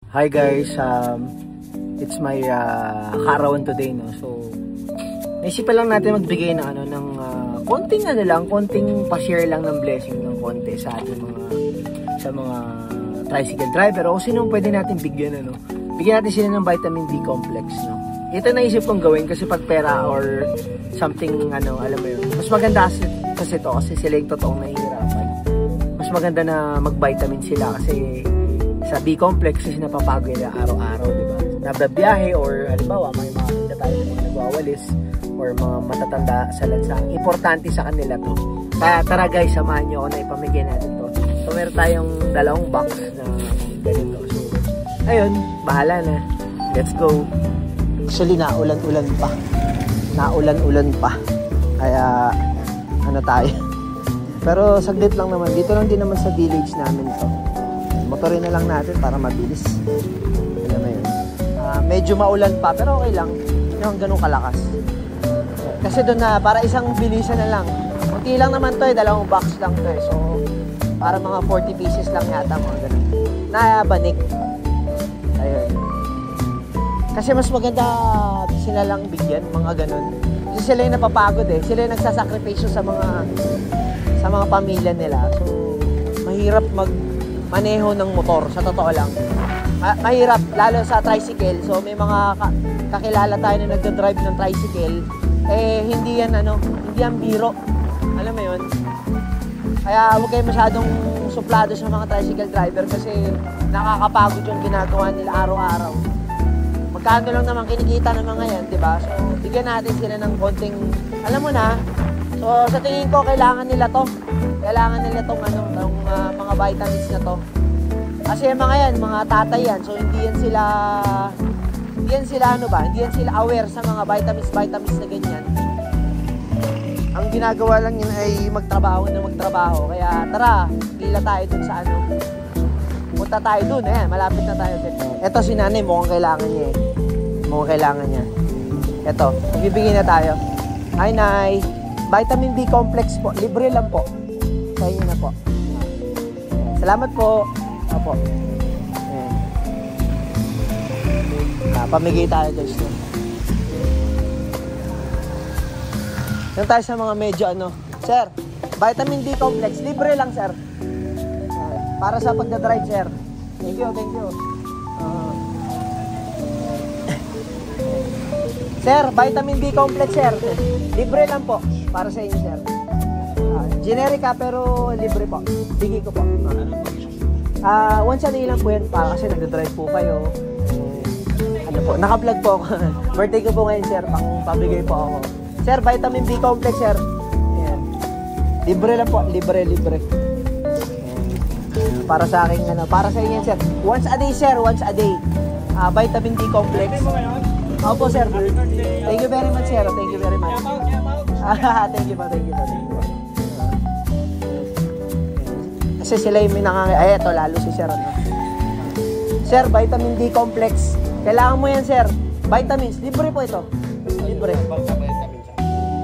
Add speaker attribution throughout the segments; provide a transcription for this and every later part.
Speaker 1: Hi guys, it's my kaarawan today, no. So naisipan lang natin magbigay ng konting pa-share lang ng blessing ng konti sa ating mga tricycle driver o sino pwede natin bigyan, ano. Bigyan natin sila ng vitamin D complex, no. Ito naisip kong gawin kasi pag pera or something, alam mo yun, mas maganda kasi to kasi sila yung totoong nahihirapan. Mas maganda na mag-vitamin sila kasi sa B-complex kasi napapagod nila araw-araw, diba? Nababiyahe or halimbawa may mga tayo mga nagwawalis or mga matatanda sa lansang. Importante sa kanila to. Kaya tara guys, samahan nyo ako na ipamigay natin to. So meron tayong dalawang box na ganito. So ayun, bahala na. Let's go. Actually, naulan-ulan pa. Naulan-ulan pa. Kaya ano tayo. Pero saglit lang naman. Dito lang din naman sa village namin to. Motorin na lang natin para mabilis. Alam mo yun. Medyo maulan pa pero okay lang. Yung ganun kalakas. Kasi doon na para isang bilisan na lang. Kunti lang naman to eh. Dalawang box lang to eh. So para mga 40 pieces lang yata mga ganun. Nabanik. Ayun. Kasi mas maganda sila lang bigyan mga ganun. Kasi sila yung napapagod eh. Sila yung nagsasakripisyo sa mga pamilya nila. So mahirap maneho ng motor, sa totoo lang. Mahirap, lalo sa tricycle. So, may mga kakilala tayo na nagdadrive ng tricycle. Eh, hindi yan biro. Alam mo yun? Kaya huwag kayo masyadong suplado sa mga tricycle driver kasi nakakapagod yung ginagawa nila araw-araw. Magkano lang naman kinikita ng mga yan, diba? So, bigyan natin sila ng konting, alam mo na. So, sa tingin ko, kailangan nila to. Kailangan nila tong mga vitamins na to. Kasi yung mga yan, mga tatay yan. So hindi yan sila aware sa mga vitamins na ganyan. Ang ginagawa lang yun ay magtrabaho. Kaya tara, pila tayo dun sa punta tayo dun, malapit na tayo. Ito si nanay, mukhang kailangan niya. Ito, magbibigay na tayo. Hi Nay, vitamin B complex po, libre lang po. Sa inyo na po. Salamat po. Opo. Pamigay tayo guys. Yan tayo sa mga medyo Sir, vitamin D complex. Libre lang sir. Para sa pagdadrive sir. Thank you. Sir, vitamin D complex sir. Libre lang po. Para sa inyo sir. Generic pero libre po. Bigay ko po. Once a day lang po yan kasi nagdadrive po kayo. Naka-vlog po ako. Birthday ko po ngayon sir, pabigay po ako. Sir, vitamin B complex sir. Ayan. Libre lang po, libre. Ayan. Para sa akin para sa inyo sir. Once a day sir, vitamin D complex. Opo sir. Thank you very much sir. Thank you very much. Thank you po. Kasi sila yung ito lalo si sir. Sir, vitamin D complex. Kailangan mo yan sir. Vitamins, libre po ito. Libre.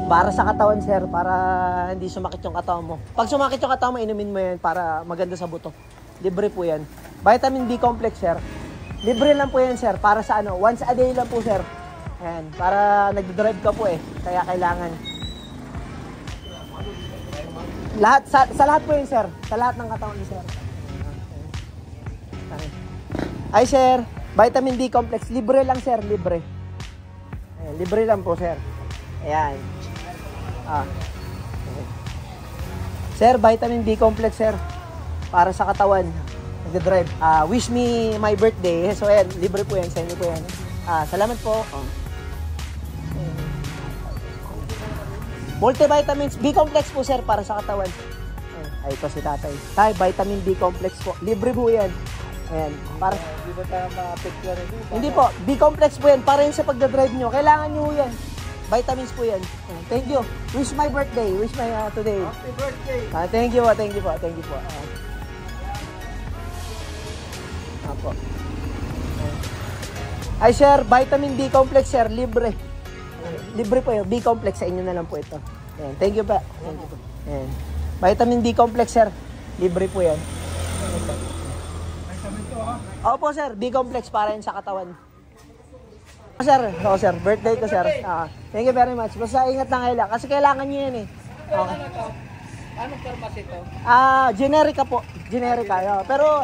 Speaker 1: Para sa katawan sir, para hindi sumakit yung katawan mo. Pag sumakit yung katawan mo, inumin mo yan para maganda sa buto. Libre po yan. Vitamin D complex sir. Libre lang po yan sir. Para sa once a day lang po sir. Ayan, para nagdadrive ka po kaya kailangan. Sa lahat po yun, sir. Sa lahat ng katawan ni sir. Hi, sir. Vitamin D complex. Libre lang, sir. Libre. Ayan, libre lang po, sir. Ayan. Sir, vitamin D complex, sir. Para sa katawan. Nag-drive. Wish me my birthday. So, ayan. Libre po yan. Sa inyo po yan. Salamat po. Multivitamins, B complex po sir para sa katawan. Ay, ito si tatay. Tay, vitamin B complex po. Libre po yan. Ayan. Para hindi ba tayo ma-picture dito? Hindi po, B complex po yan para yun sa pagdadrive nyo. Kailangan nyo yan. Vitamins po yan. Thank you. Wish my birthday. Wish my today. Happy birthday. Thank you po. Apo. Ay sir, vitamin D complex sir, libre. Libre po yun. B complex sa inyo na lang po ito. Ayan. Thank you pa. Ayan. Vitamin D complex sir. Libre po yan. Opo sir, B-complex para yun sa katawan. Sir, oo sir, birthday ko sir. Thank you very much. Basta ingat lang kayo lang, kasi kailangan nyo yan eh. Okay.
Speaker 2: Ano to? Anong pharmacy to?
Speaker 1: Generica po. Generica. Pero,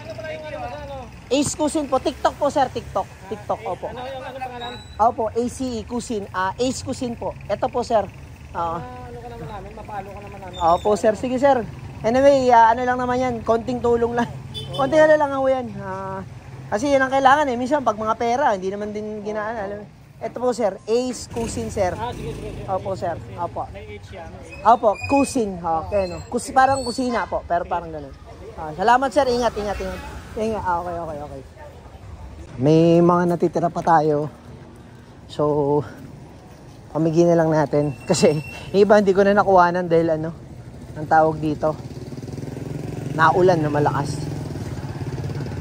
Speaker 2: Ano pala yung ano?
Speaker 1: Ace Cuisine po. TikTok po sir, TikTok. TikTok, opo.
Speaker 2: Ano yung ano pangalan?
Speaker 1: Opo, ACE Cuisine. Ace Cuisine po. Ito po sir.
Speaker 2: Ano ka naman namin? Mapalo ka naman namin.
Speaker 1: Opo sir, sige sir. Anyway, ano lang naman yan, konting tulong lang. Konting ano lang ako yan. Kasi yun ang kailangan eh. Minsan pag mga pera, hindi naman din ginaan. Alam mo. Ito po sir, Ace Cuisine sir.
Speaker 2: Sige.
Speaker 1: Opo sir, opo.
Speaker 2: May H yan.
Speaker 1: Opo, Cuisine. Okay, no. Parang kusina po, pero parang ganun. Salamat sir, ingat. Ingat. Okay. May mga natitira pa tayo. So, pamigin na lang natin. Kasi, iba hindi ko na nakuhanan dahil ano, ang tawag dito, naulan na malakas.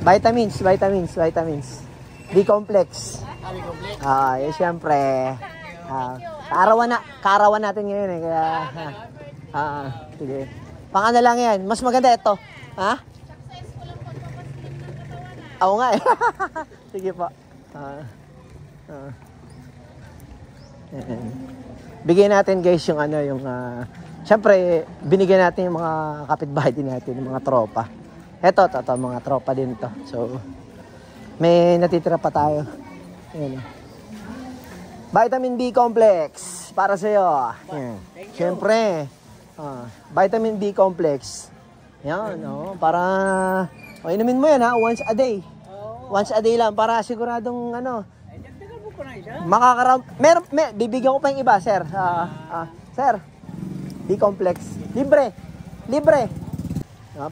Speaker 1: Vitamins. B-complex. Siyempre. Kaarawan natin ngayon eh. Kaya, sige. Pang-ano lang yan. Mas maganda ito. Ha? Oo nga eh. Sige po. Bigyan natin guys yung ano, yung siyempre, binigyan natin yung mga kapitbahay din natin, yung mga tropa. Ito, mga tropa din to. So, may natitira pa tayo. Ayan. Vitamin B complex para sa iyo. Siyempre, vitamin B complex. Yan, para inumin mo yan ha, once a day. Once a day lang para siguradong ano. Bibigyan ko pa yung iba, sir. Sir, B complex. Libre.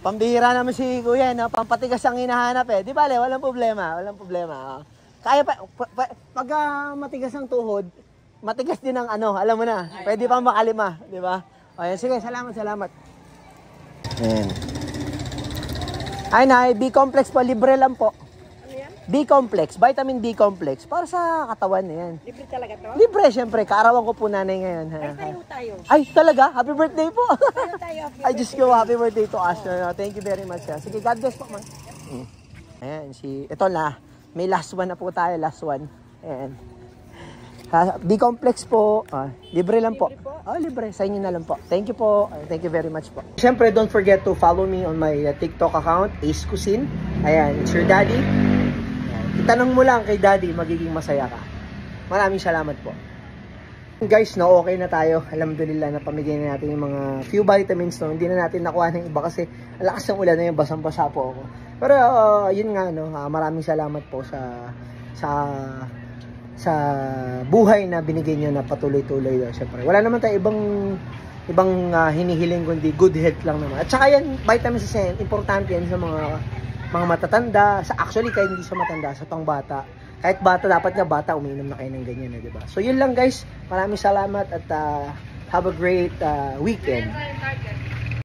Speaker 1: Pambihira naman si Kuya, pampatigas ang hinahanap eh. Di bale, walang problema. Kaya pa, pag matigas ang tuhod, matigas din ang ano, alam mo na. Pwede pa makalima, di ba? Ayan, sige, salamat. Ayan. Ay, B-complex po, libre lang po.
Speaker 2: Ano yan?
Speaker 1: B-complex, vitamin B-complex. Para sa katawan na yan.
Speaker 2: Libre talaga to?
Speaker 1: Libre, syempre. Kaarawan ko po nanay ngayon.
Speaker 2: Tayo.
Speaker 1: Ay, talaga? Happy birthday po.
Speaker 2: Tayo.
Speaker 1: Ay, Diyos ko, happy birthday to us. Thank you very much. Sige, God bless po, man. Ayan, ito na. May last one na po tayo, last one. Ayan. B-complex po. Libre lang po. Libre. Sa inyo na lang po. Thank you po. Thank you very much po. Siyempre, don't forget to follow me on my TikTok account, Ace Cuisine. Ayan, it's your daddy. Ayan. Itanong mo lang kay daddy, magiging masaya ka. Maraming salamat po. Guys, okay na tayo. Alhamdulillah, napamigay na natin yung mga few vitamins. Hindi na natin nakuha ng iba kasi lakas ng ulan na yung basang-basa po ako. Pero yun nga, maraming salamat po sa buhay na binigay nyo na patuloy-tuloy. Siyempre, wala naman tayo ibang hinihiling kundi good health lang naman. At saka yan, vitamins yan, importante yan sa mga matatanda. Actually, kahit hindi sa matanda, sa pangbata. Kahit bata, dapat nga bata, umiinom na kayo ng ganyan, diba? So, yun lang guys. Maraming salamat at have a great weekend.